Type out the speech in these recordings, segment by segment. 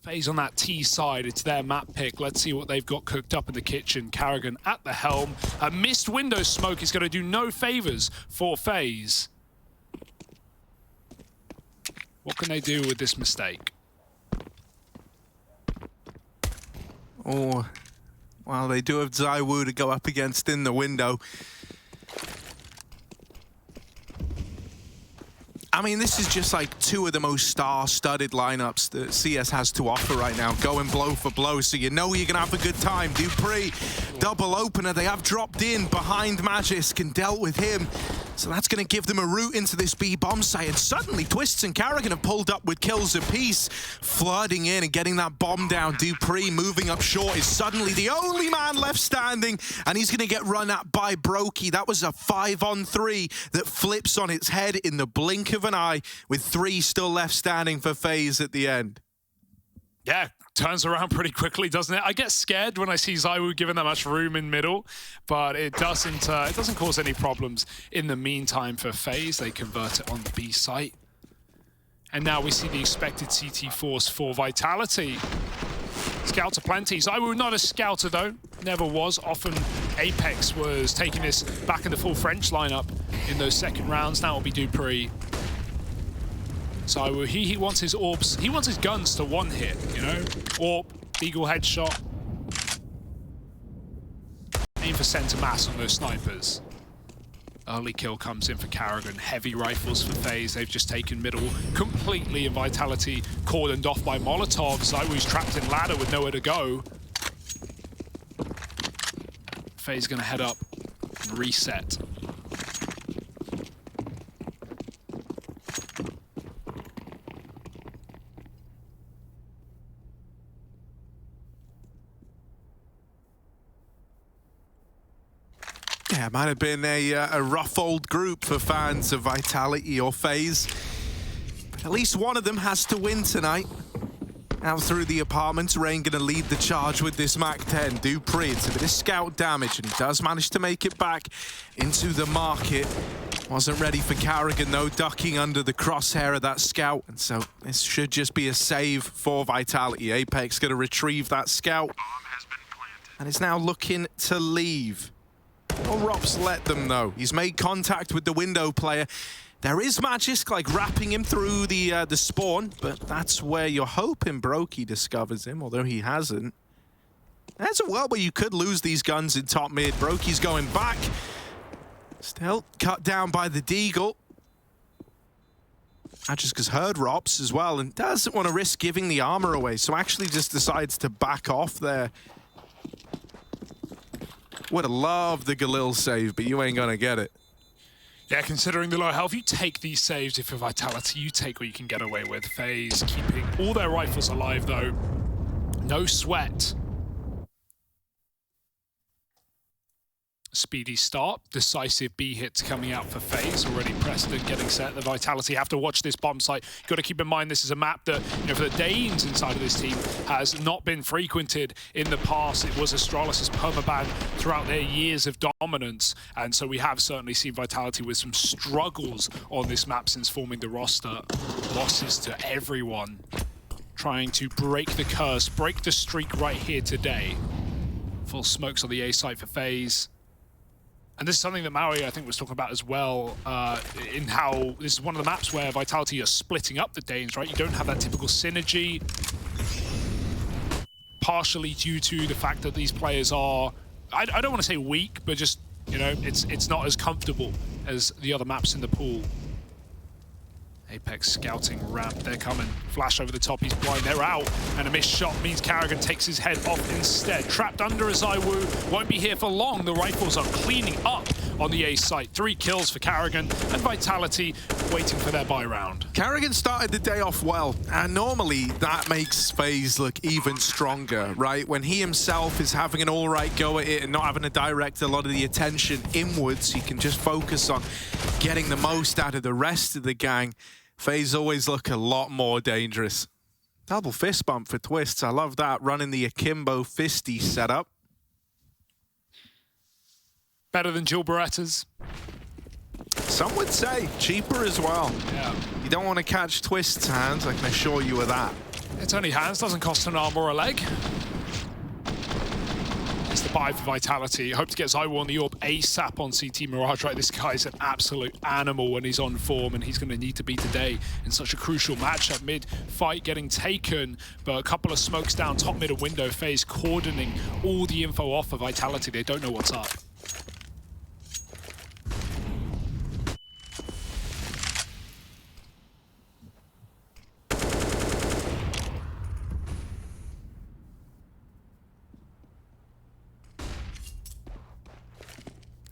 FaZe on that T side, it's their map pick. Let's see what they've got cooked up in the kitchen. Carrigan at the helm. A missed window smoke is going to do no favors for FaZe. What can they do with this mistake? Oh, well, they do have ZywOo to go up against in the window. I mean, this is just like two of the most star-studded lineups that CS has to offer right now, going blow for blow, so you know you're going to have a good time. Dupree, double opener, they have dropped in behind Magisk and dealt with him. So that's going to give them a route into this B bomb site, and suddenly Twists and Carrigan have pulled up with kills apiece, flooding in and getting that bomb down. Dupree moving up short is suddenly the only man left standing, and he's going to get run at by Brokey. That was a 5-on-3 that flips on its head in the blink of an eye, with 3 still left standing for FaZe at the end. Yeah, turns around pretty quickly, doesn't it? I get scared when I see ZywOo given that much room in middle, but it doesn't cause any problems in the meantime for FaZe. They convert it on the B site. And now we see the expected CT force for Vitality. Scouts aplenty. ZywOo not a scouter though, never was. Often Apex was taking this back in the full French lineup in those second rounds. Now it'll be Dupree. So he wants his orbs, he wants his guns to one hit, you know? Orb, Eagle headshot. Aim for center mass on those snipers. Early kill comes in for Carrigan. Heavy rifles for FaZe. They've just taken middle completely, and Vitality cordoned off by Molotov. ZywOo's trapped in ladder with nowhere to go. FaZe gonna head up and reset. Yeah, it might have been a rough old group for fans of Vitality or FaZe. But at least one of them has to win tonight. Out through the apartments, Rain gonna lead the charge with this MAC-10. Dupree, it's a bit of scout damage, and he does manage to make it back into the market. Wasn't ready for Carrigan though, ducking under the crosshair of that scout. And so this should just be a save for Vitality. Apex gonna retrieve that scout. And is now looking to leave. Well, Rops let them know. He's made contact with the window player. There is Magisk, like, wrapping him through the spawn, but that's where you're hoping Brokey discovers him, although he hasn't. There's a world where you could lose these guns in top mid. Brokey's going back. Still cut down by the Deagle. Magisk has heard Rops as well and doesn't want to risk giving the armor away, so actually just decides to back off there. Would have loved the Galil save, but you ain't gonna get it. Yeah, considering the low health, you take these saves if you're Vitality, you take what you can get away with. FaZe keeping all their rifles alive though. No sweat. Speedy start, decisive B hits coming out for FaZe. Already Preston getting set. The Vitality have to watch this bomb site. You've got to keep in mind this is a map that, you know, for the Danes inside of this team has not been frequented in the past. It was Astralis' permaban throughout their years of dominance, and so we have certainly seen Vitality with some struggles on this map since forming the roster. Losses to everyone, trying to break the curse, break the streak right here today. Full smokes on the A site for FaZe. And this is something that Maui, I think, was talking about as well, in how this is one of the maps where Vitality are splitting up the Danes, right? You don't have that typical synergy, partially due to the fact that these players are, I don't want to say weak, but just, you know, it's not as comfortable as the other maps in the pool. Apex scouting ramp, they're coming. Flash over the top, he's blind, they're out. And a missed shot means Carrigan takes his head off instead. Trapped under a ZywOo, won't be here for long. The rifles are cleaning up on the A site. 3 kills for Carrigan, and Vitality waiting for their buy round. Carrigan started the day off well, and normally that makes FaZe look even stronger, right? When he himself is having an all right go at it and not having to direct a lot of the attention inwards, he can just focus on getting the most out of the rest of the gang. FaZe always look a lot more dangerous. Double fist bump for Twists. I love that, running the Akimbo fisty setup. Better than Jill Berettas. Some would say cheaper as well. Yeah. You don't want to catch Twist's hands, I can assure you of that. It's only hands, doesn't cost an arm or a leg. It's the buy for Vitality. Hope to get ZywOo on the orb ASAP on CT Mirage, right? This guy's an absolute animal when he's on form, and he's going to need to be today in such a crucial matchup. Mid-fight getting taken, but a couple of smokes down, top, mid, and window. FaZe cordoning all the info off of Vitality. They don't know what's up.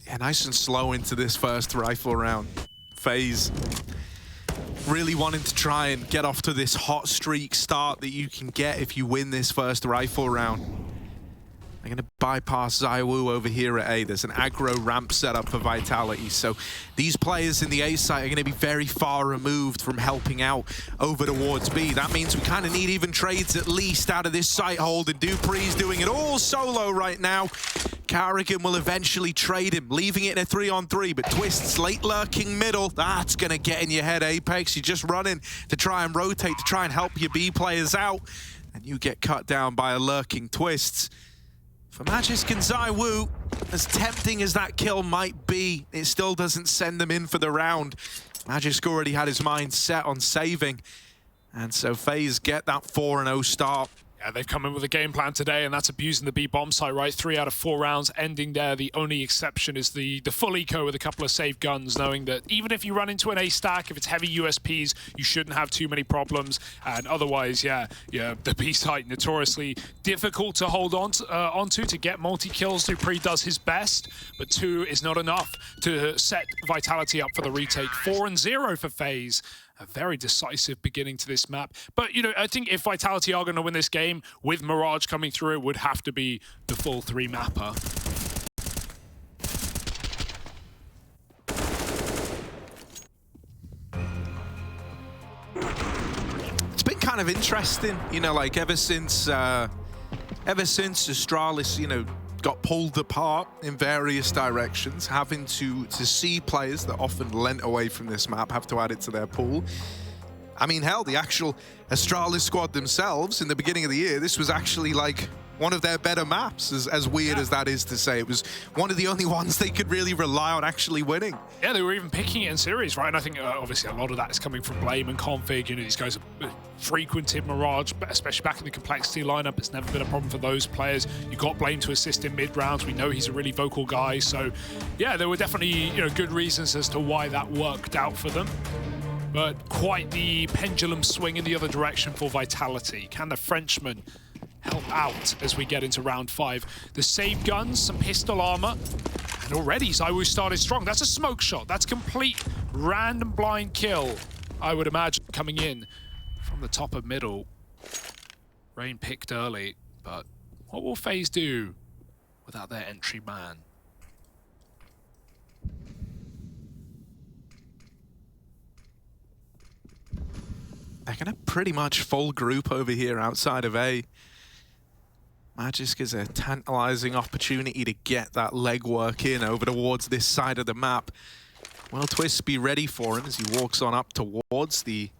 Yeah, nice and slow into this first rifle round. FaZe really wanting to try and get off to this hot streak start that you can get if you win this first rifle round. They're going to bypass ZywOo over here at A. There's an aggro ramp set up for Vitality. So these players in the A site are going to be very far removed from helping out over towards B. That means we kind of need even trades at least out of this site hold. And dupreeh's doing it all solo right now. Carrigan will eventually trade him, leaving it in a 3-on-3, but Twist's late lurking middle, that's going to get in your head, Apex. You're just running to try and rotate, to try and help your B players out, and you get cut down by a lurking Twists. For Magisk and ZywOo, as tempting as that kill might be, it still doesn't send them in for the round. Magisk already had his mind set on saving, and so FaZe get that 4-0 start. Yeah, they've come in with a game plan today, and that's abusing the B bomb site, right? 3 out of 4 rounds ending there. The only exception is the full eco with a couple of saved guns, knowing that even if you run into an A stack, if it's heavy USPs, you shouldn't have too many problems. And otherwise, yeah, the B site notoriously difficult to hold onto to get multi-kills. dupreeh does his best, but 2 is not enough to set Vitality up for the retake. 4-0 for FaZe. A very decisive beginning to this map. But, you know, I think if Vitality are going to win this game, with Mirage coming through, it would have to be the full 3-mapper. It's been kind of interesting, you know, like ever since Astralis, you know, got pulled apart in various directions, having to see players that often lent away from this map have to add it to their pool. I mean, hell, the actual Astralis squad themselves, in the beginning of the year, this was actually like one of their better maps, as weird as that is to say. It was one of the only ones they could really rely on actually winning. Yeah, they were even picking it in series, right? And I think obviously a lot of that is coming from Blame and Config. You know, these guys have frequented Mirage, especially back in the complexity lineup. It's never been a problem for those players. You got Blame to assist in mid-rounds. We know he's a really vocal guy. So, yeah, there were definitely, you know, good reasons as to why that worked out for them. But quite the pendulum swing in the other direction for Vitality. Can the Frenchman help out as we get into round 5? The save guns, some pistol armor, and already ZywOo started strong. That's a smoke shot. That's complete random blind kill, I would imagine, coming in from the top of middle. Rain picked early, but what will FaZe do without their entry man? They're going to pretty much full group over here outside of A. Magisk is a tantalizing opportunity to get that legwork in over towards this side of the map. Will Twist be ready for him as he walks on up towards the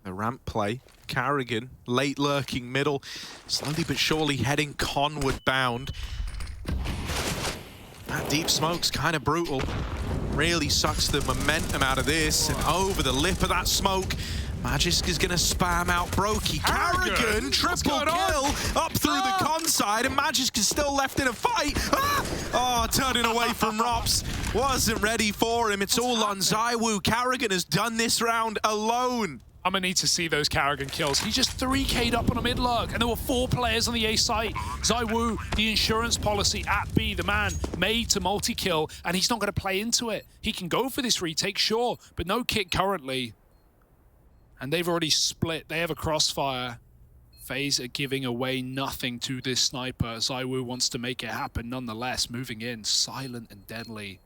ramp play? Carrigan, late lurking middle, slowly but surely heading conward bound. That deep smoke's kind of brutal. Really sucks the momentum out of this, and over the lip of that smoke, Magisk is going to spam out Brokey. Carrigan, triple kill up through the con side, and Magisk is still left in a fight. Oh, turning away from Rops. Wasn't ready for him. It's all on ZywOo. Carrigan has done this round alone. I'm going to need to see those Carrigan kills. He just 3K'd up on a mid-lurk, and there were 4 players on the A site. ZywOo, the insurance policy at B, the man made to multi-kill, and he's not going to play into it. He can go for this retake, sure, but no kick currently. And they've already split. They have a crossfire. FaZe are giving away nothing to this sniper. ZywOo wants to make it happen nonetheless. Moving in, silent and deadly.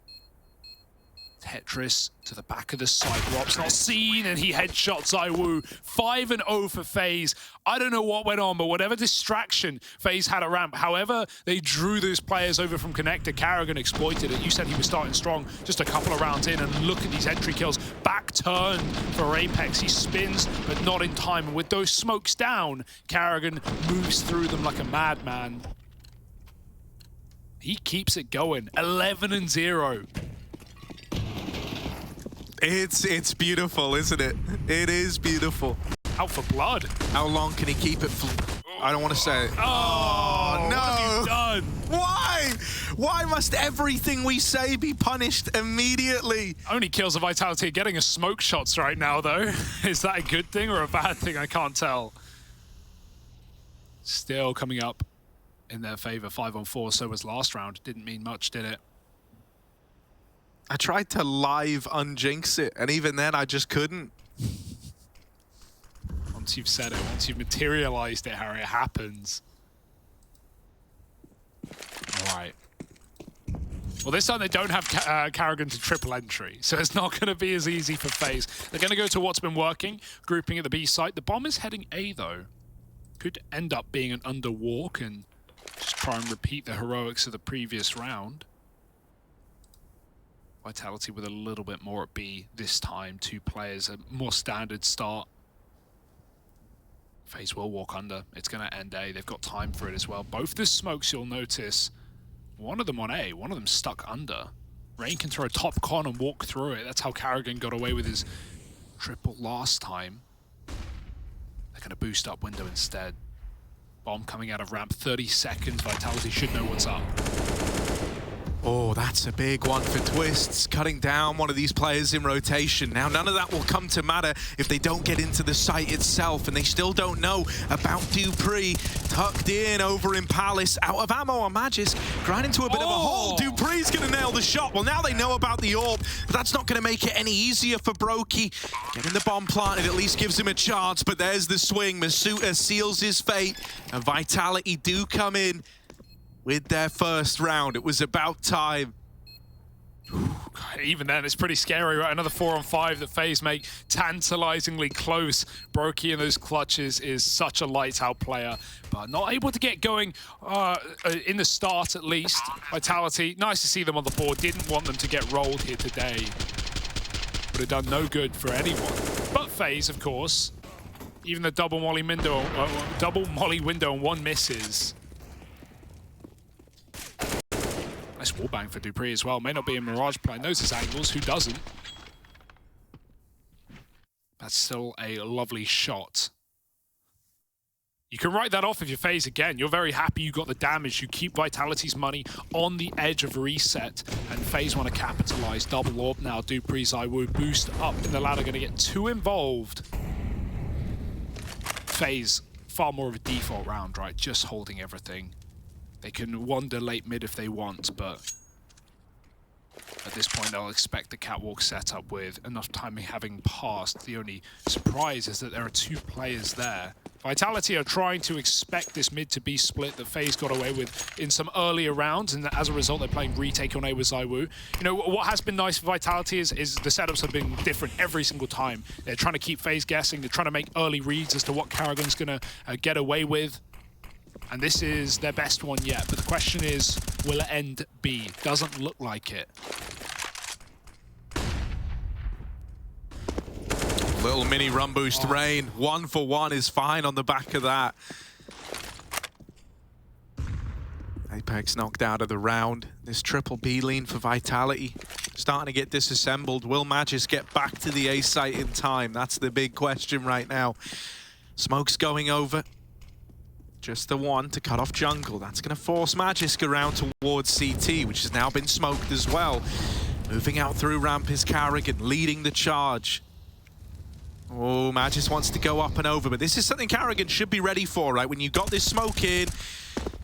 Tetris to the back of the site. Rob's not seen, and he headshots ZywOo. 5-0 for FaZe. I don't know what went on, but whatever distraction FaZe had at ramp, however they drew those players over from connector, Karrigan exploited it. You said he was starting strong just a couple of rounds in, and look at these entry kills. Back turn for Apex. He spins, but not in time. And with those smokes down, Karrigan moves through them like a madman. He keeps it going. 11-0. It's beautiful, isn't it? It is beautiful. Out for blood. How long can he keep it for? I don't want to say it. Oh, no. What have you done? Why? Why must everything we say be punished immediately? Only kills of Vitality are getting a smoke shots right now, though. Is that a good thing or a bad thing? I can't tell. Still coming up in their favor. 5-on-4, so was last round. Didn't mean much, did it? I tried to live unjinx it, and even then I just couldn't. Once you've said it, once you've materialized it, Harry, it happens. All right. Well, this time they don't have Karrigan to triple entry, so it's not going to be as easy for FaZe. They're going to go to what's been working, grouping at the B site. The bomb is heading A, though. Could end up being an underwalk and just try and repeat the heroics of the previous round. Vitality with a little bit more at B this time. 2 players, a more standard start. FaZe will walk under. It's going to end A. They've got time for it as well. Both the smokes, you'll notice, one of them on A, one of them stuck under. Rain can throw a top con and walk through it. That's how Karrigan got away with his triple last time. They're going to boost up window instead. Bomb coming out of ramp. 30 seconds. Vitality should know what's up. Oh, that's a big one for Twists, cutting down one of these players in rotation. Now, none of that will come to matter if they don't get into the site itself, and they still don't know about dupreeh. Tucked in over in Palace, out of ammo on Magisk, grinding into a bit of a hole. dupreeh's gonna nail the shot. Well, now they know about the orb, but that's not gonna make it any easier for Brokey. Getting the bomb planted at least gives him a chance, but there's the swing. Masuta seals his fate, and Vitality do come in with their first round. It was about time. Even then, it's pretty scary, right? Another 4-on-5 that FaZe make tantalizingly close. Brokey in those clutches is such a lights-out player, but not able to get going in the start, at least. Vitality, nice to see them on the board. Didn't want them to get rolled here today. Would have done no good for anyone. But FaZe, of course, even the double molly window and one misses. Nice wallbang for dupreeh as well. May not be a Mirage player. Knows his angles. Who doesn't? That's still a lovely shot. You can write that off if you're FaZe again. You're very happy you got the damage. You keep Vitality's money on the edge of reset. And FaZe want to capitalize. Double orb now. dupreeh, ZywOo boost up in the ladder. Going to get too involved. FaZe, far more of a default round, right? Just holding everything. They can wander late mid if they want, but at this point they'll expect the catwalk setup with enough time having passed. The only surprise is that there are 2 players there. Vitality are trying to expect this mid to be split that FaZe got away with in some earlier rounds, and as a result they're playing retake on A with ZywOo. You know, what has been nice for Vitality is the setups have been different every single time. They're trying to keep FaZe guessing, they're trying to make early reads as to what Karrigan's going to get away with. And this is their best one yet, but the question is, will it end B? Doesn't look like it. Little mini run boost Rain. 1 for 1 is fine on the back of that. Apex knocked out of the round. This triple B lean for Vitality starting to get disassembled. Will Magisk get back to the A site in time? That's the big question right now. Smoke's going over. Just the one to cut off jungle. That's going to force Magisk around towards CT, which has now been smoked as well. Moving out through ramp is Karrigan, leading the charge. Oh, Magisk wants to go up and over, but this is something Karrigan should be ready for, right? When you got this smoke in,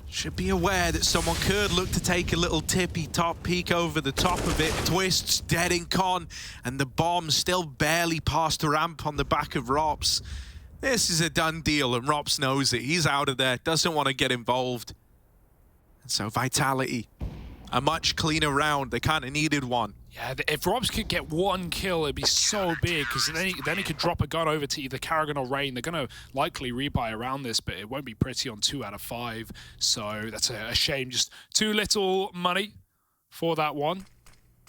should be aware that someone could look to take a little tippy top peek over the top of it. Twists dead in con, and the bomb still barely past the ramp on the back of Rops. This is a done deal, and Rops knows it. He's out of there, doesn't want to get involved. And so Vitality a much cleaner round. They kind of needed one. Yeah, if Robs could get one kill, it'd be so big, because then he could drop a gun over to either Karrigan or Rain. They're going to likely rebuy around this, but it won't be pretty on 2 out of 5. So that's a shame. Just too little money for that one.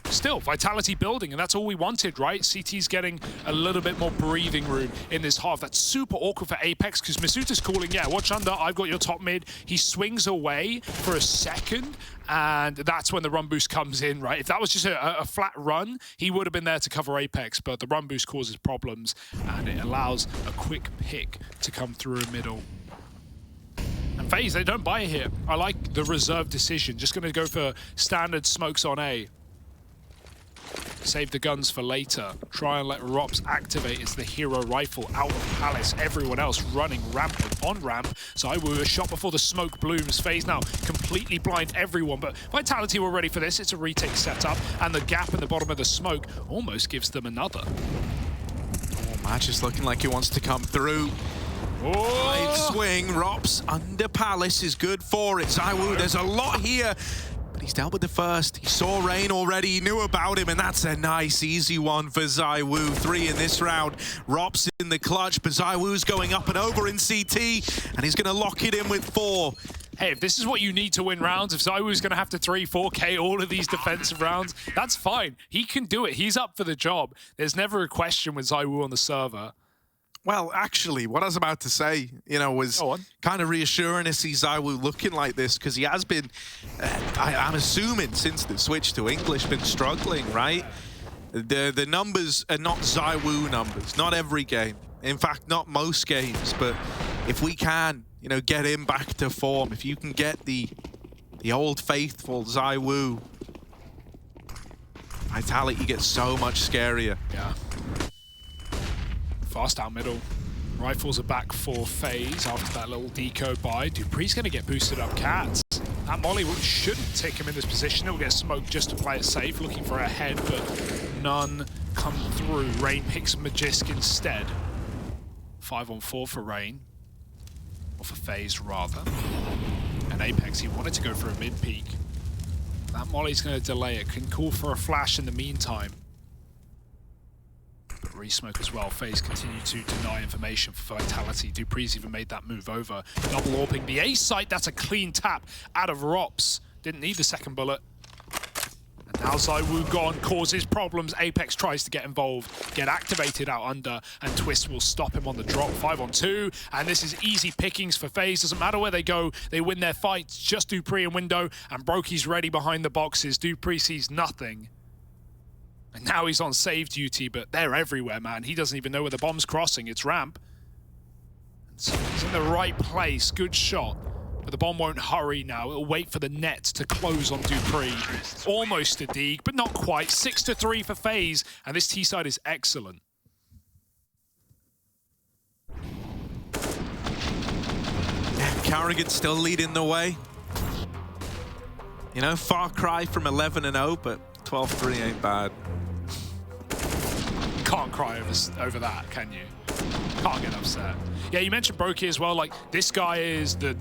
Still, Vitality building, and that's all we wanted, right? CT's getting a little bit more breathing room in this half. That's super awkward for Apex, because Misuta's calling, yeah, watch under, I've got your top mid. He swings away for a second, and that's when the run boost comes in, right? If that was just a flat run, he would have been there to cover Apex, but the run boost causes problems, and it allows a quick pick to come through middle. And FaZe, they don't buy it here. I like the reserve decision. Just going to go for standard smokes on A. Save the guns for later. Try and let Rops activate as the hero rifle out of Palace. Everyone else running ramp on ramp. ZywOo a shot before the smoke blooms. FaZe now completely blind everyone, but Vitality were ready for this. It's a retake setup, and the gap in the bottom of the smoke almost gives them another. Oh, Match is looking like he wants to come through. Wide swing, Rops under Palace is good for it. ZywOo, there's a lot here. He's dealt with the first. He saw Rain already. He knew about him, and that's a nice, easy one for ZywOo. 3 in this round. Rops in the clutch, but ZywOo's going up and over in CT, and he's going to lock it in with 4. Hey, if this is what you need to win rounds, if ZywOo's going to have to 3-4K all of these defensive rounds, that's fine. He can do it. He's up for the job. There's never a question with ZywOo on the server. Well, actually, what I was about to say, you know, was kind of reassuring to see ZywOo looking like this, because he has been, I'm assuming, since the switch to English, been struggling, right? The numbers are not ZywOo numbers, not every game. In fact, not most games, but if we can, you know, get him back to form, if you can get the old faithful ZywOo, Vitality gets so much scarier. Yeah. Fast out middle. Rifles are back for FaZe after that little deco buy. dupree's going to get boosted up Cats. That molly shouldn't take him in this position. He'll get smoked just to play it safe, looking for a head, but none come through. Rain picks Magisk instead. 5-on-4 for Rain. Or for FaZe, rather. And Apex, he wanted to go for a mid-peak. That molly's going to delay it. Can call for a flash in the meantime. But re-smoke as well. FaZe continue to deny information for Vitality. dupree's even made that move over. Double AWPing the A site. That's a clean tap out of Rops. Didn't need the second bullet. And now ZywOo gone, causes problems. Apex tries to get involved, get activated out under, and Twist will stop him on the drop. 5-on-2, and this is easy pickings for FaZe. Doesn't matter where they go, they win their fights. Just dupreeh in window, and Brokey's ready behind the boxes. dupreeh sees nothing. And now he's on save duty, but they're everywhere, man. He doesn't even know where the bomb's crossing. It's ramp. And so he's in the right place. Good shot. But the bomb won't hurry now. It'll wait for the net to close on dupreeh. Almost a dig, but not quite. 6-3 for FaZe, and this T-side is excellent. Karrigan still leading the way. You know, far cry from 11-0, but 12-3 ain't bad. Can't cry over that, can you? Can't get upset. Yeah, you mentioned Brokey as well. Like, this guy is a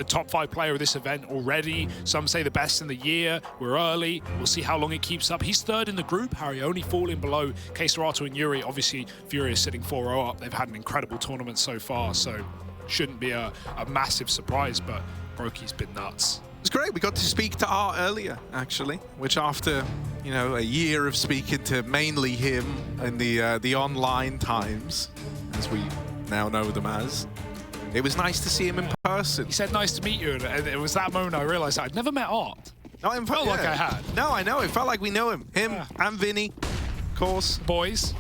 top 5 player of this event already. Some say the best in the year. We're early. We'll see how long it keeps up. He's 3rd in the group, Harry, only falling below Keserato and Yuri. Obviously, Furious sitting 4-0 up. They've had an incredible tournament so far, so shouldn't be a massive surprise, but Brokey's been nuts. It's great. We got to speak to Art earlier, actually, which after, you know, a year of speaking to mainly him in the online times, as we now know them as, it was nice to see him in person. He said, "Nice to meet you," and it was that moment I realized I'd never met Art. No, it felt like I had. No, I know. It felt like we know him. Him and Vinny, of course. Boys.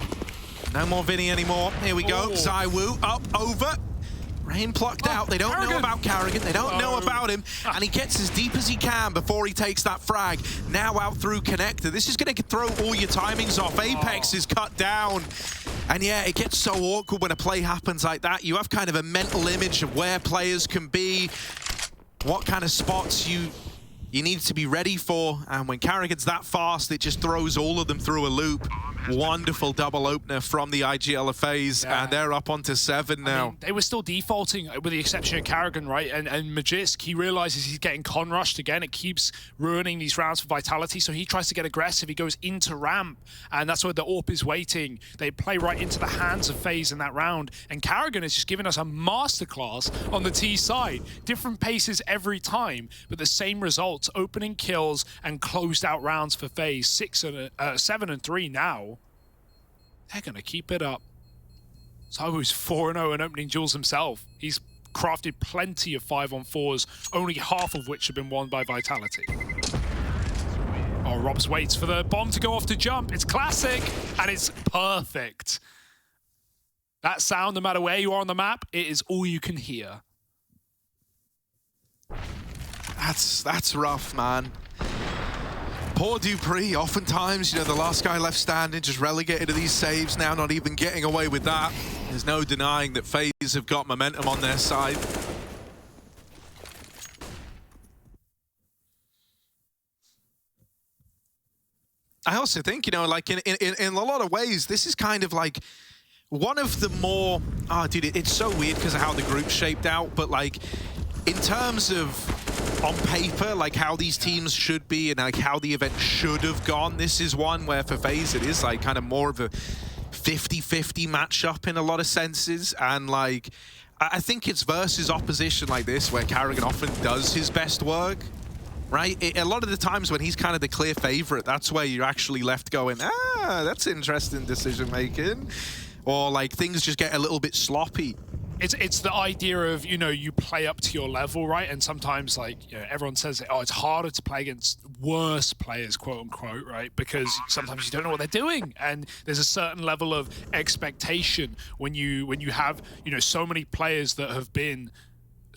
No more Vinny anymore. Here we go. ZywOo up, over. Rain plucked out. They don't know about Karrigan. They don't know about him. And he gets as deep as he can before he takes that frag. Now out through connector. This is going to throw all your timings off. Apex is cut down. And yeah, it gets so awkward when a play happens like that. You have kind of a mental image of where players can be, what kind of spots you need to be ready for. And when Karrigan's that fast, it just throws all of them through a loop. Wonderful double opener from the IGL of FaZe, and they're up onto 7 now. I mean, they were still defaulting, with the exception of Karrigan, right? And Magisk, he realizes he's getting con rushed again. It keeps ruining these rounds for Vitality, so he tries to get aggressive. He goes into ramp, and that's where the AWP is waiting. They play right into the hands of FaZe in that round, and Karrigan is just giving us a masterclass on the T side. Different paces every time, but the same results: opening kills and closed out rounds for FaZe. 7 and 3 now. They're going to keep it up. ZywOo's 4-0 and opening duels himself. He's crafted plenty of 5-on-4s, only half of which have been won by Vitality. Oh, Robs waits for the bomb to go off to jump. It's classic, and it's perfect. That sound, no matter where you are on the map, it is all you can hear. That's rough, man. Poor dupreeh, oftentimes, you know, the last guy left standing, just relegated to these saves now, not even getting away with that. There's no denying that FaZe have got momentum on their side. I also think, you know, like in a lot of ways, this is kind of like one of the more, dude, it's so weird because of how the group shaped out, but like in terms of on paper, like how these teams should be and like how the event should have gone, this is one where for FaZe it is like kind of more of a 50-50 matchup in a lot of senses. And like, I think it's versus opposition like this where Karrigan often does his best work, right? A lot of the times when he's kind of the clear favorite, that's where you're actually left going, that's interesting decision making. Or like things just get a little bit sloppy. It's the idea of, you know, you play up to your level, right? And sometimes, like, you know, everyone says, oh, it's harder to play against worse players, quote unquote, right? Because sometimes you don't know what they're doing, and there's a certain level of expectation when you have, you know, so many players that have been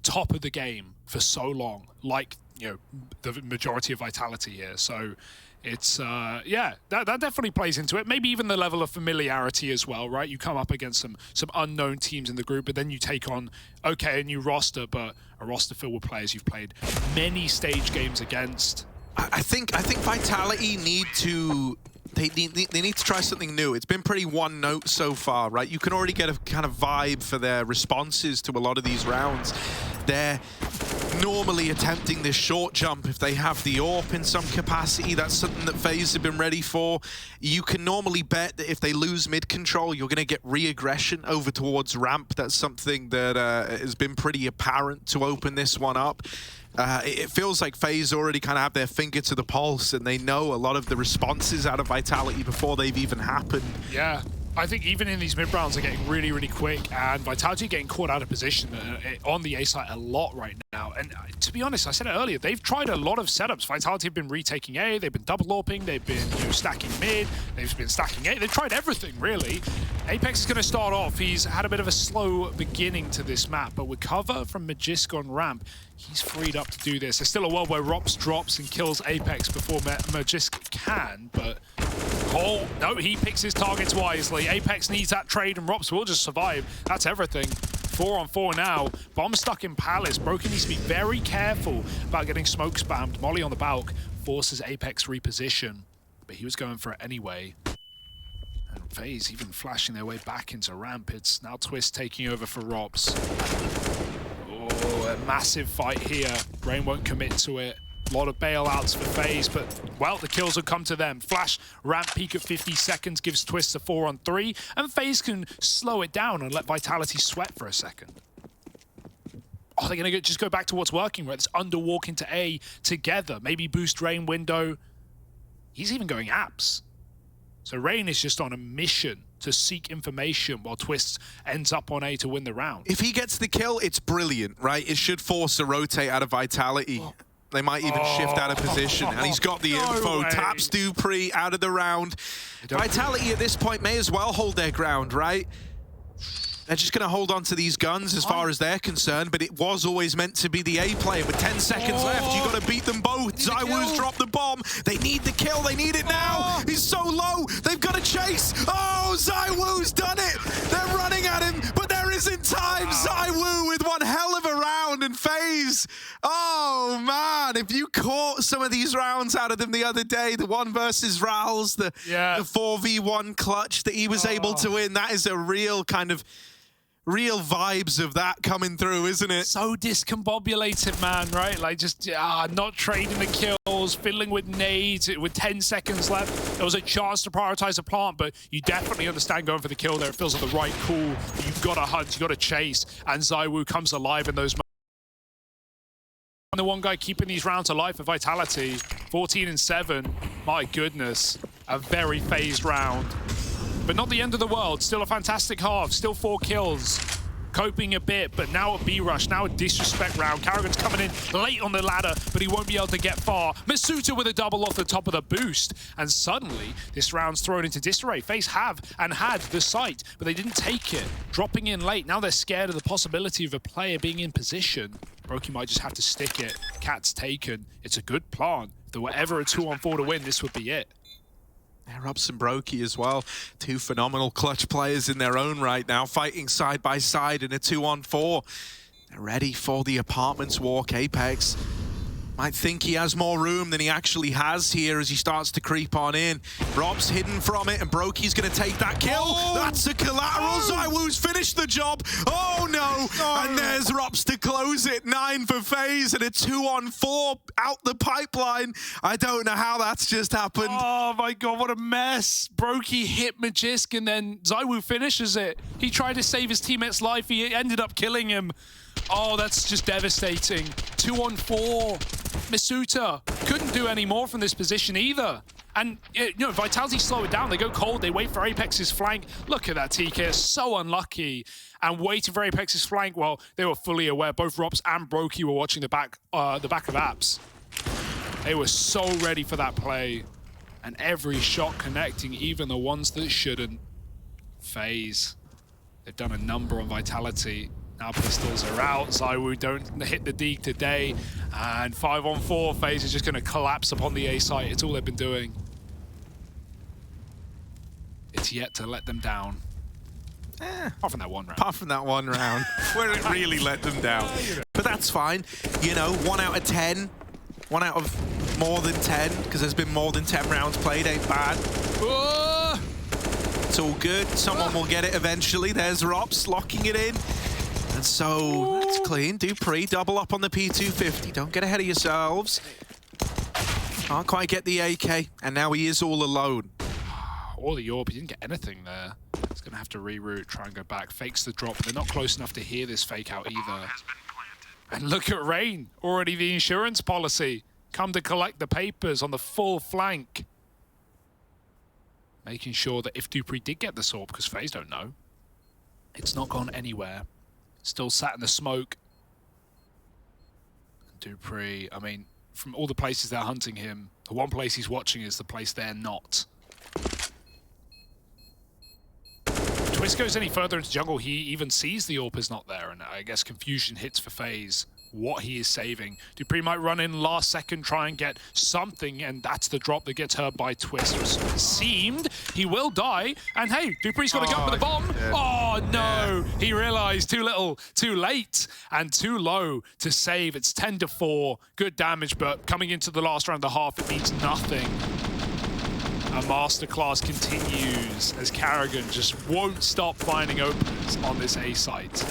top of the game for so long, like, you know, the majority of Vitality here. So it's, yeah, that definitely plays into it. Maybe even the level of familiarity as well, right? You come up against some unknown teams in the group, but then you take on, okay, a new roster, but a roster filled with players you've played many stage games against. I think Vitality need to... They need to try something new. It's been pretty one note so far, right? You can already get a kind of vibe for their responses to a lot of these rounds. They're normally attempting this short jump if they have the AWP in some capacity. That's something that FaZe have been ready for. You can normally bet that if they lose mid control, you're going to get re-aggression over towards ramp. That's something that has been pretty apparent to open this one up. It feels like FaZe already kind of have their finger to the pulse, and they know a lot of the responses out of Vitality before they've even happened. Yeah. I think even in these mid-rounds, they're getting really, really quick, and Vitality getting caught out of position on the A site a lot right now. And to be honest, I said it earlier, they've tried a lot of setups. Vitality have been retaking A, they've been double AWPing, they've been, you know, stacking mid, they've been stacking A. They've tried everything, really. Apex is going to start off. He's had a bit of a slow beginning to this map, but with cover from Magisk on ramp, he's freed up to do this. There's still a world where Rops drops and kills Apex before Magisk can, but... Oh, no, he picks his targets wisely. Apex needs that trade, and Rops will just survive. That's everything. 4-on-4 now. Bomb stuck in Palace. Broken needs to be very careful about getting smoke spammed. Molly on the balk forces Apex reposition, but he was going for it anyway. And FaZe even flashing their way back into ramp. It's now Twist taking over for Rops. Oh, a massive fight here. Rain won't commit to it. A lot of bailouts for FaZe, but, well, the kills will come to them. Flash, ramp peak at 50 seconds gives Twist a 4-on-3, and FaZe can slow it down and let Vitality sweat for a second. Oh, they're going to just go back to what's working, where it's underwalk into A together. Maybe boost Rain window. He's even going apps. So Rain is just on a mission to seek information while Twist ends up on A to win the round. If he gets the kill, it's brilliant, right? It should force a rotate out of Vitality. Oh. They might even shift out of position, and he's got the info. Taps dupreeh out of the round. Vitality at this point may as well hold their ground, right? They're just going to hold on to these guns as far as they're concerned, but it was always meant to be the A player. With 10 seconds left, you got to beat them both. ZywOo's dropped the bomb. They need the kill. They need it now. He's so low. They've got to chase. Oh, ZywOo's done it. They're running at him, but there is isn't time. ZywOo with one hell of a round, and FaZe. Oh man, if you caught some of these rounds out of them the other day, the one versus Rals, the 4v1 clutch that he was able to win, that is a real kind of real vibes of that coming through, isn't it? So discombobulated, man, right? Like, just not trading the kills, fiddling with nades with 10 seconds left. There was a chance to prioritize a plant, but you definitely understand going for the kill there. It feels like the right call. You've got to hunt, you've got to chase, and ZywOo comes alive in those moments. The one guy keeping these rounds alive for Vitality, 14-7. My goodness, a very phased round. But not the end of the world. Still a fantastic half. Still 4 kills. Coping a bit, but now a B-rush. Now a disrespect round. Karrigan's coming in late on the ladder, but he won't be able to get far. Misutah with a double off the top of the boost. And suddenly, this round's thrown into disarray. FaZe have and had the site, but they didn't take it. Dropping in late. Now they're scared of the possibility of a player being in position. Brokey might just have to stick it. Cat's taken. It's a good plan. If there were ever a 2-on-4 to win, this would be it. Robs and Brokey as well. 2 phenomenal clutch players in their own right now, fighting side by side in a 2-on-4. They're ready for the apartments walk. Apex might think he has more room than he actually has here as he starts to creep on in. Rob's hidden from it, and Brokey's going to take that kill. Oh! That's a collateral. ZywOo's finished the job. Oh, no. And there's Robs to close it. 9 for FaZe and a 2-on-4 out the pipeline. I don't know how that's just happened. Oh, my God, what a mess. Brokey hit Magisk, and then ZywOo finishes it. He tried to save his teammate's life. He ended up killing him. Oh, that's just devastating. 2-on-4. Misutah couldn't do any more from this position either. And, you know, Vitality slow it down. They go cold. They wait for Apex's flank. Look at that, TK. So unlucky. And waiting for Apex's flank. Well, they were fully aware. Both Robs and Brokey were watching the back of Apps. They were so ready for that play. And every shot connecting, even the ones that shouldn't. FaZe. They've done a number on Vitality. Now pistols are out. ZywOo don't hit the deke today. And 5-on-4, FaZe is just going to collapse upon the A site. It's all they've been doing. It's yet to let them down. Apart from that one round. Apart from that one round, where it really let them down. But that's fine. You know, 1 out of 10. 1 out of more than 10, because there's been more than 10 rounds played, ain't bad. It's all good. Someone will get it eventually. There's Robs locking it in. And so, that's clean. Dupree, double up on the P250. Don't get ahead of yourselves. Can't quite get the AK, and now he is all alone. Or the AWP, he didn't get anything there. He's going to have to reroute, try and go back. Fakes the drop. They're not close enough to hear this fake out either. And look at Rain, already the insurance policy. Come to collect the papers on the full flank. Making sure that if Dupree did get the AWP, because FaZe don't know, it's not gone anywhere. Still sat in the smoke. Dupree, I mean, from all the places they're hunting him, the one place he's watching is the place they're not. If Twist goes any further into jungle, he even sees the AWP is not there, and I guess confusion hits for FaZe. What he is saving. Dupree might run in last second, try and get something, and that's the drop that gets hurt by Twist. It seemed he will die, and hey, Dupree's got to go up with the bomb. Yeah. Oh no, he realized too little, too late, and too low to save. It's 10-4, good damage, but coming into the last round of the half, it means nothing. A masterclass continues as Karrigan just won't stop finding openings on this A site.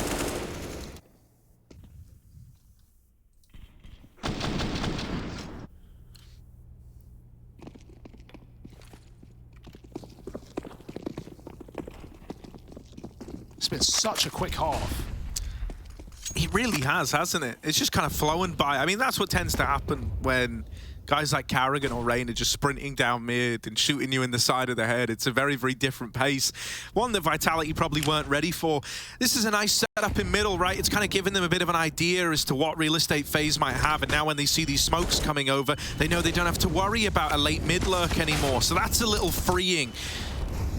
It's been such a quick half. It really has, hasn't it? It's just kind of flowing by. I mean, that's what tends to happen when guys like Karrigan or Rain are just sprinting down mid and shooting you in the side of the head. It's a very, very different pace. One that Vitality probably weren't ready for. This is a nice setup in middle, right? It's kind of giving them a bit of an idea as to what real estate FaZe might have. And now when they see these smokes coming over, they know they don't have to worry about a late mid lurk anymore. So that's a little freeing.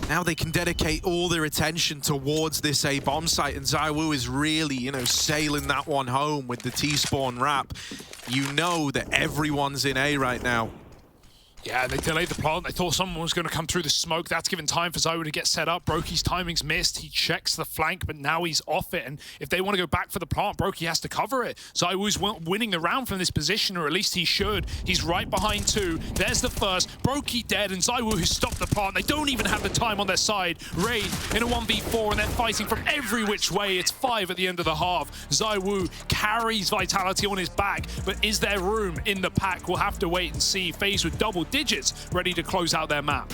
Now they can dedicate all their attention towards this A bomb site, and ZywOo is really, you know, sailing that one home with the T-spawn wrap. You know that everyone's in A right now. Yeah, they delayed the plant. They thought someone was going to come through the smoke. That's given time for ZywOo to get set up. Brokey's timing's missed. He checks the flank, but now he's off it. And if they want to go back for the plant, Brokey has to cover it. ZywOo's winning the round from this position, or at least he should. He's right behind two. There's the first. Brokey dead, and ZywOo has stopped the plant. They don't even have the time on their side. Rain in a 1v4, and they're fighting from every which way. It's 5 at the end of the half. ZywOo carries Vitality on his back, but is there room in the pack? We'll have to wait and see. FaZe with double digits ready to close out their map.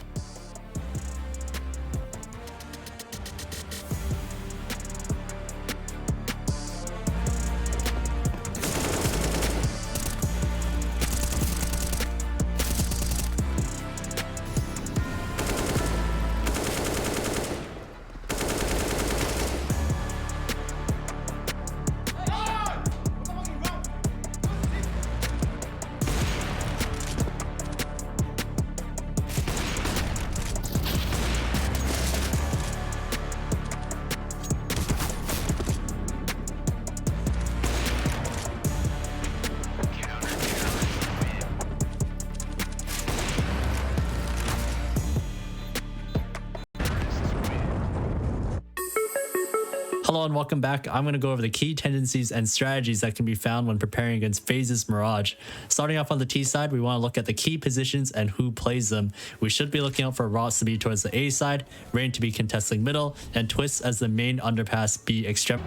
Hello and welcome back. I'm going to go over the key tendencies and strategies that can be found when preparing against FaZe's Mirage. Starting off on the T side, we want to look at the key positions and who plays them. We should be looking out for Rots to be towards the A side, Rain to be contesting middle, and Twist as the main underpass B extreme.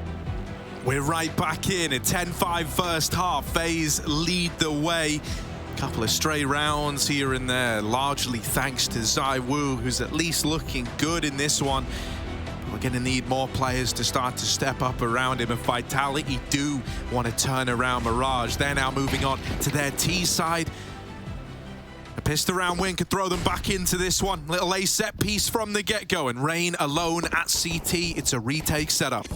We're right back in at 10-5 first half. FaZe lead the way. Couple of stray rounds here and there, largely thanks to ZywOo, who's at least looking good in this one. We're going to need more players to start to step up around him. If Vitality do want to turn around Mirage, they're now moving on to their T side. A pistol round win could throw them back into this one. Little A set piece from the get-go, and Rain alone at CT. It's a retake setup.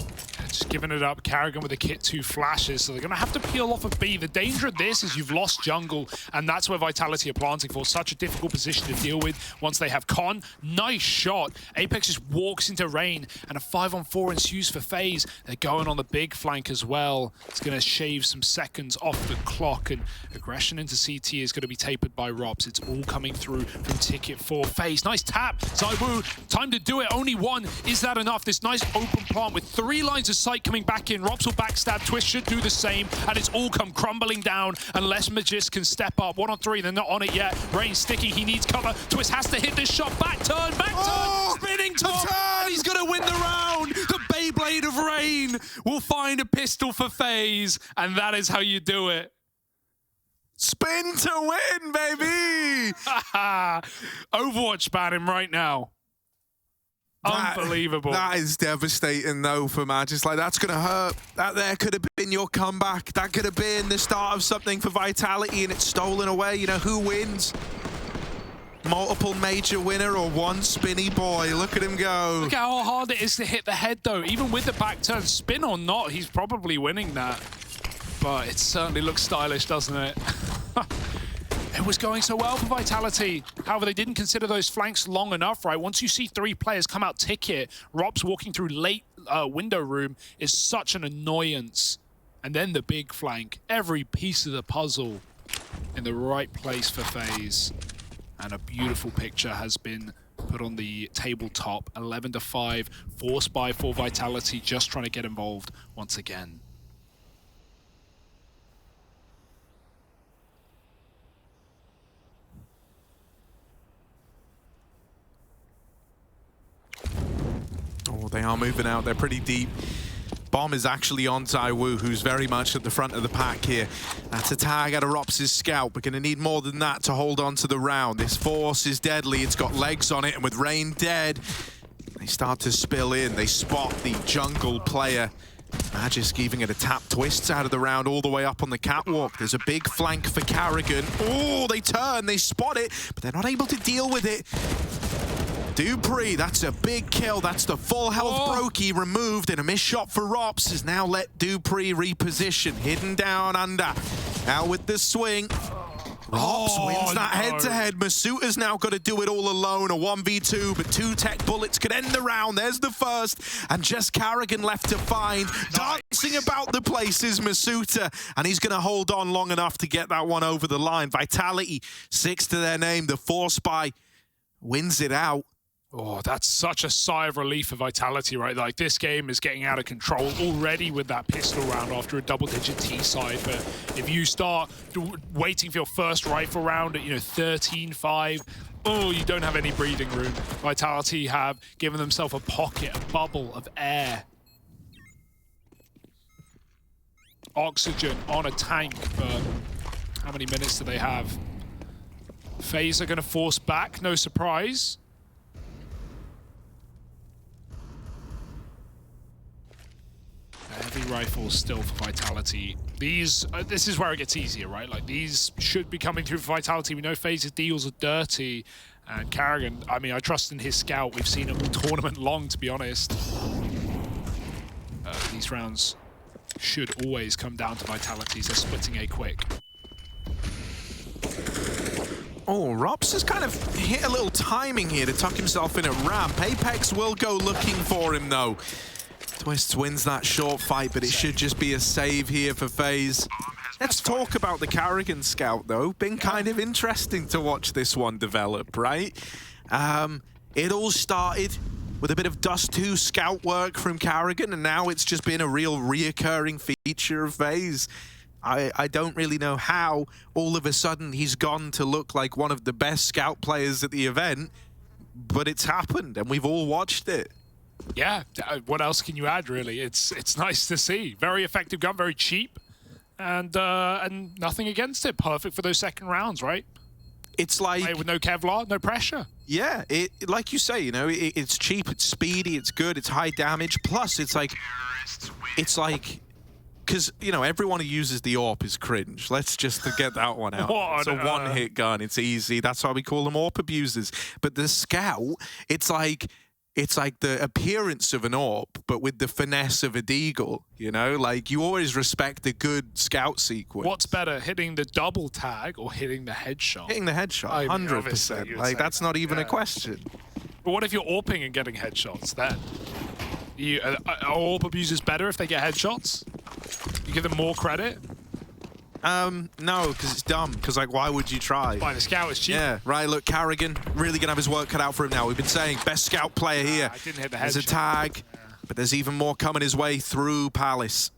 Just giving it up. Karrigan with the kit 2 flashes, so they're going to have to peel off of B. The danger of this is you've lost jungle, and that's where Vitality are planting for. Such a difficult position to deal with once they have Con. Nice shot. Apex just walks into Rain, and a 5-on-4 ensues for FaZe. They're going on the big flank as well. It's going to shave some seconds off the clock, and aggression into CT is going to be tapered by Robs. It's all coming through from ticket 4. FaZe, nice tap. ZywOo, time to do it. Only one. Is that enough? This nice open plant with 3 lines of sight coming back in. Robs will backstab. Twist should do the same, and it's all come crumbling down unless Magis can step up. 1-on-3, they're not on it yet. Rain sticky, he needs cover. Twist has to hit this shot. Back turn, spinning top, and he's gonna win the round. The Beyblade of Rain will find a pistol for FaZe, and that is how you do it. Spin to win, baby! Overwatch ban him right now. Unbelievable. That is devastating, though, for Magis. Like, that's going to hurt. That there could have been your comeback. That could have been the start of something for Vitality, and it's stolen away. You know, who wins? Multiple major winner or one spinny boy? Look at him go. Look at how hard it is to hit the head, though. Even with the back turn, spin or not, he's probably winning that. But it certainly looks stylish, doesn't it? It was going so well for Vitality. However, they didn't consider those flanks long enough, right? Once you see 3 players come out ticket, Robs walking through late window room is such an annoyance. And then the big flank. Every piece of the puzzle in the right place for FaZe. And a beautiful picture has been put on the tabletop. 11-5, forced by for Vitality, just trying to get involved once again. Oh, they are moving out. They're pretty deep. Bomb is actually on ZywOo, who's very much at the front of the pack here. That's a tag out of Rops' scout. We're going to need more than that to hold on to the round. This force is deadly. It's got legs on it, and with Rain dead, they start to spill in. They spot the jungle player. Magis giving it a tap. Twists out of the round all the way up on the catwalk. There's a big flank for Karrigan. Oh, they turn, they spot it, but they're not able to deal with it. dupreeh, that's a big kill. That's the full health Brokey removed, and a missed shot for Rops has now let dupreeh reposition. Hidden down under. Out with the swing. Rops wins that no. head-to-head. Masuta's now got to do it all alone. A 1v2, but 2 tech bullets could end the round. There's the first, and just Carrigan left to find. Dancing about the place is Masuta, and he's going to hold on long enough to get that one over the line. Vitality, 6 to their name. The 4-spy wins it out. Oh, that's such a sigh of relief for Vitality, right? Like, this game is getting out of control already with that pistol round after a double-digit T-side. But if you start waiting for your first rifle round at, 13-5, oh, you don't have any breathing room. Vitality have given themselves a pocket, a bubble of air. Oxygen on a tank, but how many minutes do they have? FaZe are going to force back, no surprise. Heavy rifles still for Vitality. These, this is where it gets easier, right? Like, these should be coming through for Vitality. We know FaZe's deals are dirty, and Carrigan, I mean, I trust in his scout. We've seen him all tournament long, to be honest. These rounds should always come down to Vitalities. They're splitting A quick. Oh, Rops has kind of hit a little timing here to tuck himself in at ramp. Apex will go looking for him, though. Twists wins that short fight, but it should just be a save here for FaZe. Let's talk about the Carrigan scout, though. Been kind of interesting to watch this one develop, right? It all started with a bit of Dust 2 scout work from Carrigan, and now it's just been a real reoccurring feature of FaZe. I don't really know how all of a sudden he's gone to look like one of the best scout players at the event, but it's happened, and we've all watched it. Yeah, what else can you add, really? It's nice to see. Very effective gun, very cheap, and nothing against it. Perfect for those second rounds, right? It's like with no Kevlar, no pressure. Yeah, like you say, it's cheap, it's speedy, it's good, it's high damage. Plus, it's like, because everyone who uses the AWP is cringe. Let's just get that one out. It's a one-hit gun. It's easy. That's why we call them AWP abusers. But the scout, it's like the appearance of an AWP, but with the finesse of a deagle, Like, you always respect a good scout sequence. What's better, hitting the double tag or hitting the headshot? Hitting the headshot, 100%. Like, that's not even a question. But what if you're AWPing and getting headshots then? Are AWP abusers better if they get headshots? You give them more credit? No, because it's dumb. Because, like, why would you try? By the scout is cheap. Yeah, right, look, Carrigan, really going to have his work cut out for him now. We've been saying, best scout player here. I didn't hit the headshot. There's a tag, but there's even more coming his way through Palace.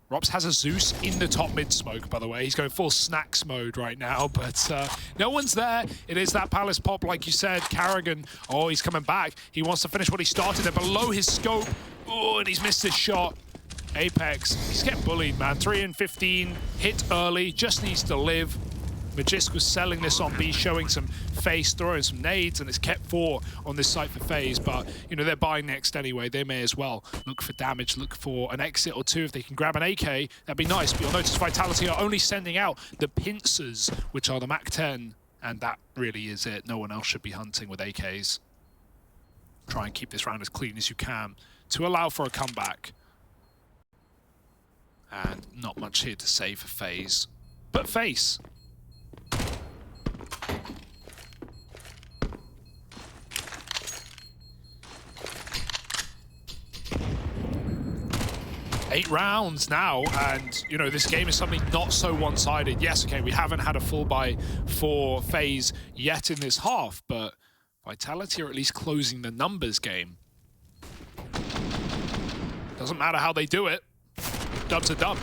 Rops has a Zeus in the top mid smoke, by the way. He's going full snacks mode right now, but no one's there. It is that Palace pop, like you said. Carrigan, oh, he's coming back. He wants to finish what he started. They're below his scope. Oh, and he's missed his shot. Apex, he's getting bullied, man. 3 and 15, hit early, just needs to live. Magisk was selling this on B, showing some face, throwing some nades, and it's kept 4 on this site for FaZe, but, they're buying next anyway. They may as well look for damage, look for an exit or 2. If they can grab an AK, that'd be nice, but you'll notice Vitality are only sending out the pincers, which are the MAC-10, and that really is it. No one else should be hunting with AKs. Try and keep this round as clean as you can to allow for a comeback. And not much here to say for FaZe, but FaZe. Eight rounds now, and this game is suddenly not so one-sided. Yes, okay, we haven't had a full buy for FaZe yet in this half, but Vitality are at least closing the numbers game. Doesn't matter how they do it. Dub's a dub.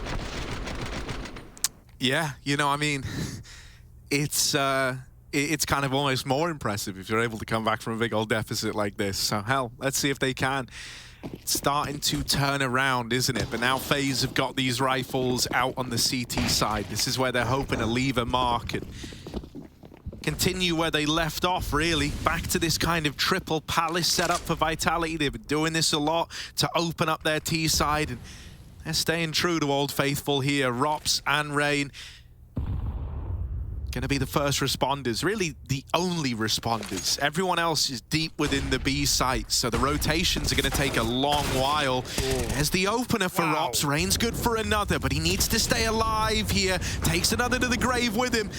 Yeah, I mean, it's kind of almost more impressive if you're able to come back from a big old deficit like this. So, hell, let's see if they can. It's starting to turn around, isn't it? But now FaZe have got these rifles out on the CT side. This is where they're hoping to leave a mark and continue where they left off, really. Back to this kind of triple Palace setup for Vitality. They've been doing this a lot to open up their T side, and they're staying true to Old Faithful here. Rops and Rain going to be the first responders, really the only responders. Everyone else is deep within the B site, so the rotations are going to take a long while. There's the opener for Rops. Rain's good for another, but he needs to stay alive here. Takes another to the grave with him,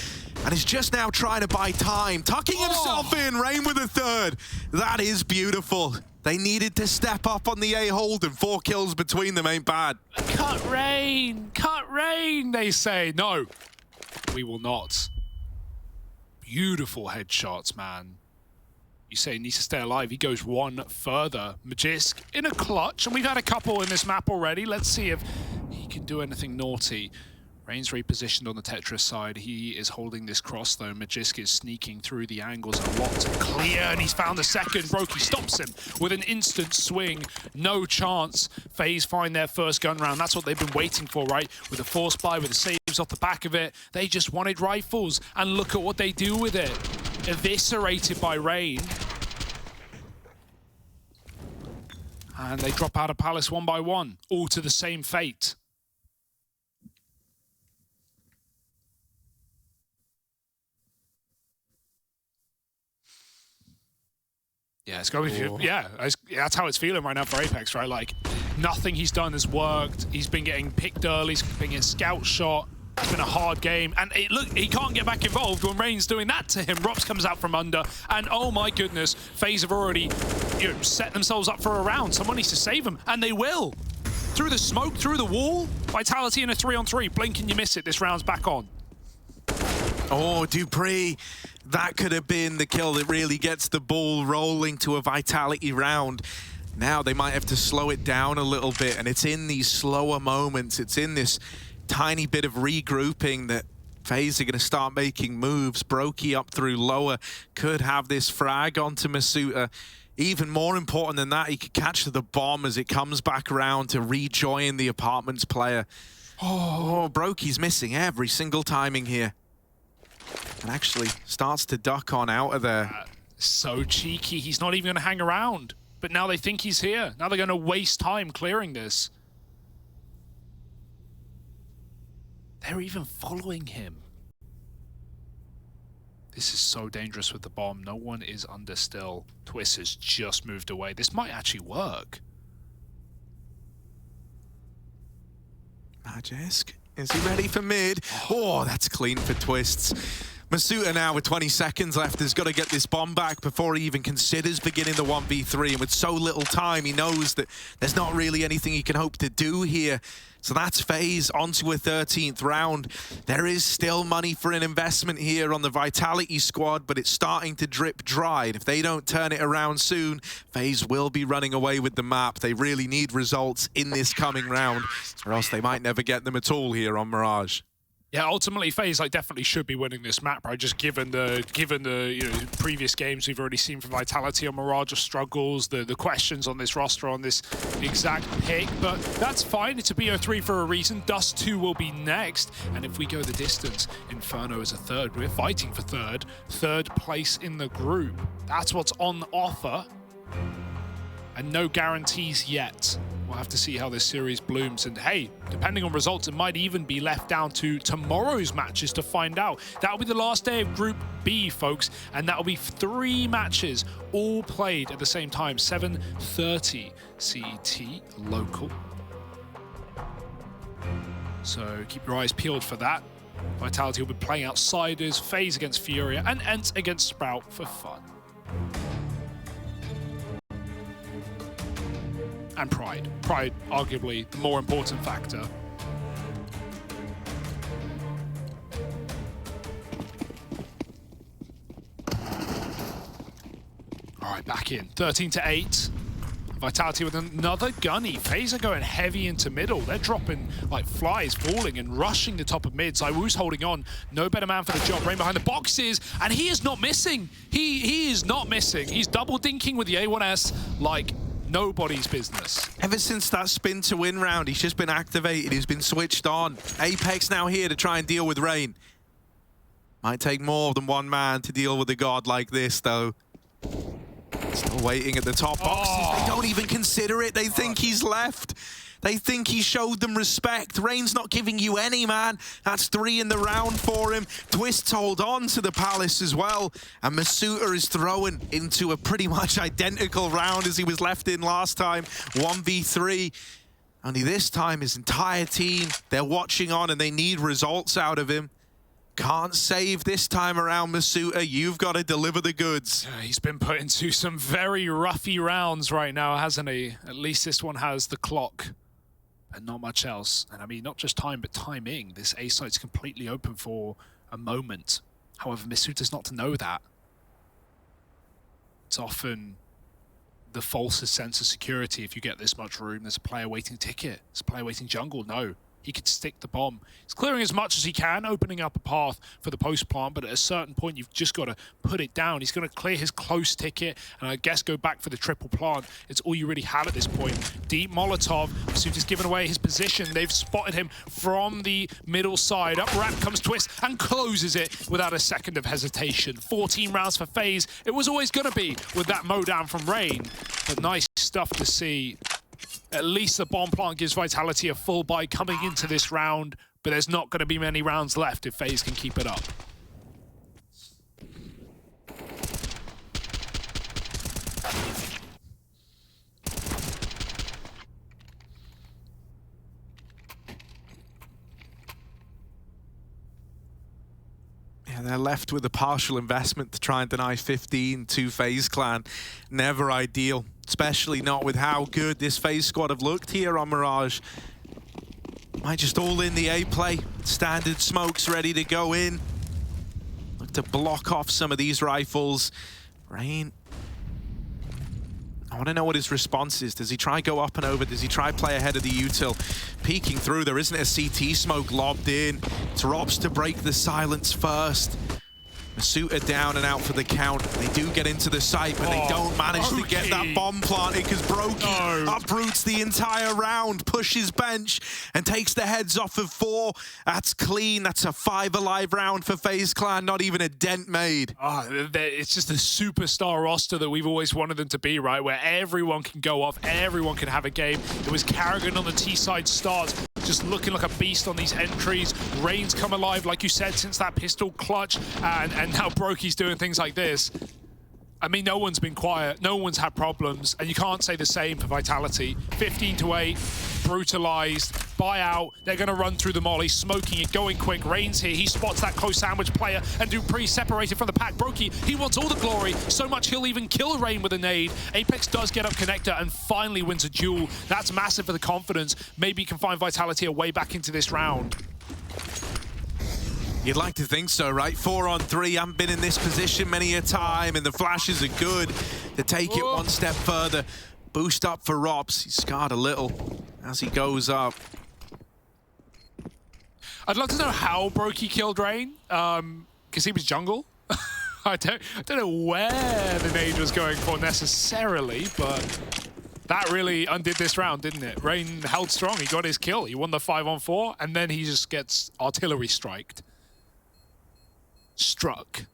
and is just now trying to buy time. Tucking himself in, Rain with a third. That is beautiful. They needed to step up on the A hold, and 4 kills between them ain't bad. Cut Rain, they say. No, we will not. Beautiful headshots, man. You say he needs to stay alive. He goes one further. Magisk in a clutch, and we've had a couple in this map already. Let's see if he can do anything naughty. Rain's repositioned on the Tetris side. He is holding this cross, though. Magisk is sneaking through the angles a lot to clear, and he's found the second. Brokey stops him with an instant swing. No chance. FaZe find their first gun round. That's what they've been waiting for, right? With a force buy, with the saves off the back of it. They just wanted rifles, and look at what they do with it. Eviscerated by Rain. And they drop out of Palace one by one, all to the same fate. Yeah, it's going to be, yeah, that's how it's feeling right now for Apex, right? Like, nothing he's done has worked. He's been getting picked early, he's been getting scout shot. It's been a hard game, and look, he can't get back involved when Rain's doing that to him. Rops comes out from under, and oh my goodness, FaZe have already set themselves up for a round. Someone needs to save them, and they will. Through the smoke, through the wall, Vitality in a 3-on-3. Blink and you miss it, this round's back on. Oh, Dupree, that could have been the kill that really gets the ball rolling to a Vitality round. Now they might have to slow it down a little bit, and it's in these slower moments, it's in this tiny bit of regrouping that FaZe are going to start making moves. Brokey up through lower, could have this frag onto Masuta. Even more important than that, he could catch the bomb as it comes back around to rejoin the apartments player. Oh, Brokey's missing every single timing here. And actually starts to duck on out of there. So cheeky, he's not even going to hang around. But now they think he's here. Now they're going to waste time clearing this. They're even following him. This is so dangerous with the bomb. No one is under still. Twist has just moved away. This might actually work. Magisk, is he ready for mid? Oh, that's clean for Twists. Masuta now with 20 seconds left has got to get this bomb back before he even considers beginning the 1v3. And with so little time, he knows that there's not really anything he can hope to do here. So that's FaZe onto a 13th round. There is still money for an investment here on the Vitality squad, but it's starting to drip dry. And if they don't turn it around soon, FaZe will be running away with the map. They really need results in this coming round, or else they might never get them at all here on Mirage. Yeah, ultimately, FaZe definitely should be winning this map, right? Just given the previous games we've already seen from Vitality on Mirage, struggles, the questions on this roster on this exact pick, but that's fine. It's a BO3 for a reason. Dust 2 will be next, and if we go the distance, Inferno is a third. We're fighting for third place in the group. That's what's on offer, and no guarantees yet. We'll have to see how this series blooms, and hey, depending on results, it might even be left down to tomorrow's matches to find out. That'll be the last day of Group B, folks, and that'll be 3 matches, all played at the same time, 7:30 CET local. So keep your eyes peeled for that. Vitality will be playing Outsiders, FaZe against Furia, and Ent against Sprout for fun. And Pride. Pride, arguably, the more important factor. All right, back in. 13-8. Vitality with another gunny. FaZe are going heavy into middle. They're dropping like flies, falling and rushing the top of mid. Zywoo's holding on. No better man for the job. Rain behind the boxes, and he is not missing. He is not missing. He's double dinking with the A1S like nobody's business. Ever since that spin to win round, he's just been activated. He's been switched on. Apex now here to try and deal with Rain. Might take more than one man to deal with a god like this, though. Still waiting at the top boxes. They don't even consider it. They think he's left. They think he showed them respect. Rain's not giving you any, man. That's 3 in the round for him. Twist's hold on to the Palace as well. And Masuta is thrown into a pretty much identical round as he was left in last time. 1v3. Only this time, his entire team, they're watching on and they need results out of him. Can't save this time around, Masuta. You've got to deliver the goods. He's been put into some very roughy rounds right now, hasn't he? At least this one has the clock and not much else. And I mean, not just time, but timing. This A site's completely open for a moment. However, Masuta's not to know that. It's often the falsest sense of security if you get this much room. There's a player waiting ticket. There's a player waiting jungle. No. He could stick the bomb. He's clearing as much as he can, opening up a path for the post plant, but at a certain point, you've just got to put it down. He's going to clear his close ticket, and I guess go back for the triple plant. It's all you really have at this point. Deep Molotov. Masuta's given away his position. They've spotted him from the middle side. Up ramp comes Twist and closes it without a second of hesitation. 14 rounds for FaZe. It was always going to be with that mowdown from Rain, but nice stuff to see. At least the bomb plant gives Vitality a full buy coming into this round, but there's not going to be many rounds left if FaZe can keep it up. Yeah, they're left with a partial investment to try and deny 15 to FaZe Clan. Never ideal. Especially not with how good this FaZe squad have looked here on Mirage. Might just all in the A play. Standard smokes ready to go in. Look to block off some of these rifles. Rain. I want to know what his response is. Does he try go up and over? Does he try play ahead of the util? Peeking through, there isn't a CT smoke lobbed in. Drops to break the silence first. Masuta down and out for the count. They do get into the site, but they don't manage to get that bomb planted because Brokey uproots the entire round, pushes bench, and takes the heads off of 4. That's clean. That's a 5 alive round for FaZe Clan. Not even a dent made. It's just a superstar roster that we've always wanted them to be, right? Where everyone can go off, everyone can have a game. It was Karrigan on the T side starts, just looking like a beast on these entries. Rain's come alive, like you said, since that pistol clutch, and now Brokey's doing things like this. I mean, no one's been quiet, no one's had problems, and you can't say the same for Vitality. 15-8, brutalized, buyout, they're gonna run through the molly, smoking it, going quick. Rain's here, he spots that close sandwich player, and Dupree separated from the pack. Brokey, he wants all the glory, so much he'll even kill Rain with a nade. Apex does get up connector and finally wins a duel. That's massive for the confidence. Maybe you can find Vitality a way back into this round. You'd like to think so, right? 4 on 3, haven't been in this position many a time, and the flashes are good to take it one step further. Boost up for Robs. He's scarred a little as he goes up. I'd love to know how Brokey killed Rain, because he was jungle. I don't know where the nade was going for necessarily, but that really undid this round, didn't it? Rain held strong, he got his kill, he won the 5-on-4, and then he just gets artillery striked. Struck.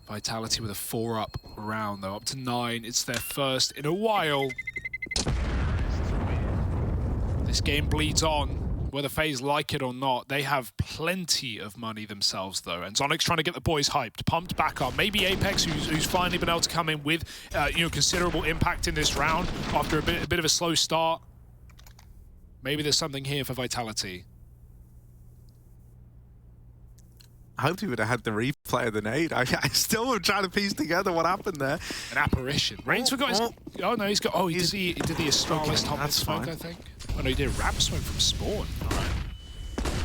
Vitality with a 4-up round, though, up to 9. It's their first in a while. This game bleeds on, whether FaZe like it or not. They have plenty of money themselves, though, and Zonic's trying to get the boys hyped, pumped back up. Maybe Apex, who's finally been able to come in with considerable impact in this round after a bit of a slow start. Maybe there's something here for Vitality. I hoped he would have had the replay of the nade. I still am trying to piece together what happened there. An apparition. Rain's forgot his... Oh, no, he's got... Oh, he did the smokeless top of smoke, I think. Oh, no, he did ramp smoke from spawn. All right.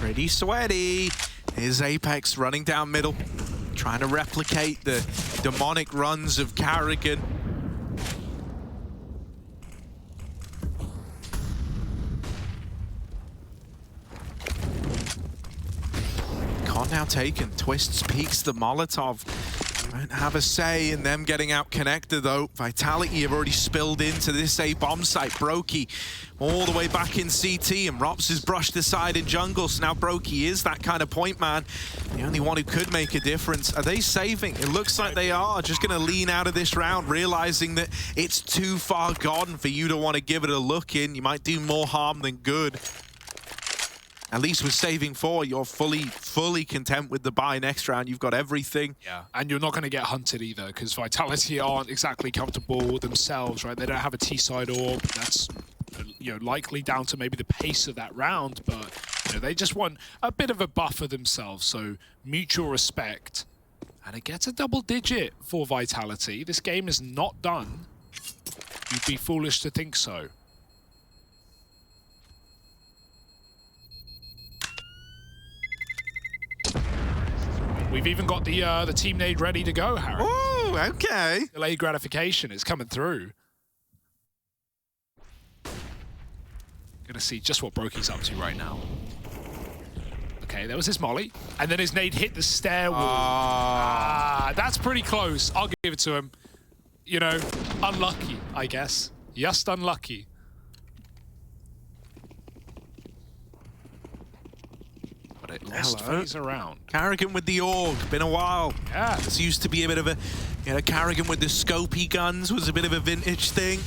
Pretty sweaty. Here's Apex running down middle, trying to replicate the demonic runs of Karrigan. Con now taken. Twists peeks the Molotov. Won't have a say in them getting out connected though. Vitality have already spilled into this A bomb site. Brokey all the way back in CT, and Rops is brushed aside in jungle. So now Brokey is that kind of point man, the only one who could make a difference. Are they saving? It looks like they are. Just going to lean out of this round, realizing that it's too far gone for you to want to give it a look in. You might do more harm than good. At least with saving 4, you're fully content with the buy next round. You've got everything. Yeah, and you're not going to get hunted either, because Vitality aren't exactly comfortable themselves, right? They don't have a T-side orb. That's, you know, likely down to maybe the pace of that round, but you know, they just want a bit of a buffer themselves. So mutual respect, and it gets a double digit for Vitality. This game is not done. You'd be foolish to think so. We've even got the team nade ready to go, Harry. Oh, okay. Delayed gratification is coming through. Gonna see just what Brokey's up to right now. Okay, there was his molly, and then his nade hit the stairwell. That's pretty close. I'll give it to him. You know, unlucky, I guess. Just unlucky. It lost FaZe around. Carrigan with the AUG, been a while. Yeah. This used to be a bit of a, you know, Carrigan with the scopy guns was a bit of a vintage thing.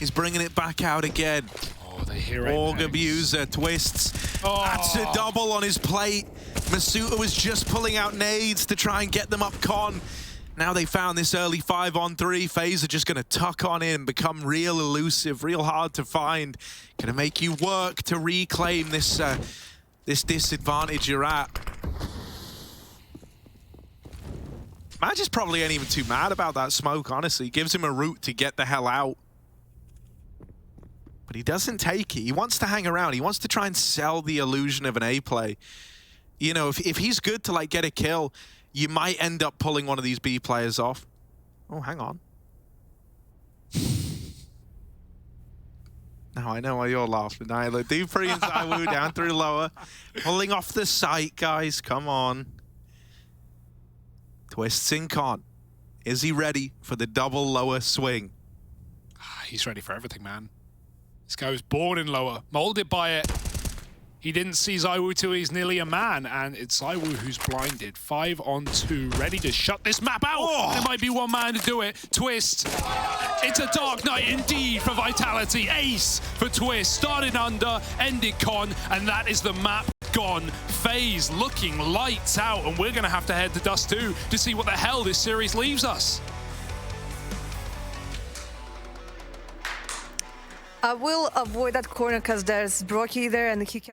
He's bringing it back out again. Oh, they hear it. AUG abuser, twists. Oh. That's a double on his plate. Masuta was just pulling out nades to try and get them up con. Now they found this early 5-on-3. FaZe are just going to tuck on in, become real elusive, real hard to find. Going to make you work to reclaim this this disadvantage you're at. Mirage is probably ain't even too mad about that smoke, honestly. Gives him a route to get the hell out. But he doesn't take it. He wants to hang around. He wants to try and sell the illusion of an A play. You know, if he's good to like get a kill, you might end up pulling one of these B players off. Oh, hang on. Now I know why you're laughing. Nyla, Dupree and Zywoo down through lower. Pulling off the site, guys. Come on. Twists in con. Is he ready for the double lower swing? He's ready for everything, man. This guy was born in lower, molded by it. He didn't see Zywoo till he's nearly a man, and it's Zywoo who's blinded. 5-on-2, ready to shut this map out. Oh. There might be one man to do it. Twist. It's a dark night indeed for Vitality. Ace for Twist. Started under, ended con, and that is the map gone. FaZe looking lights out, and we're going to have to head to Dust 2 to see what the hell this series leaves us. I will avoid that corner because there's Brokey there and he can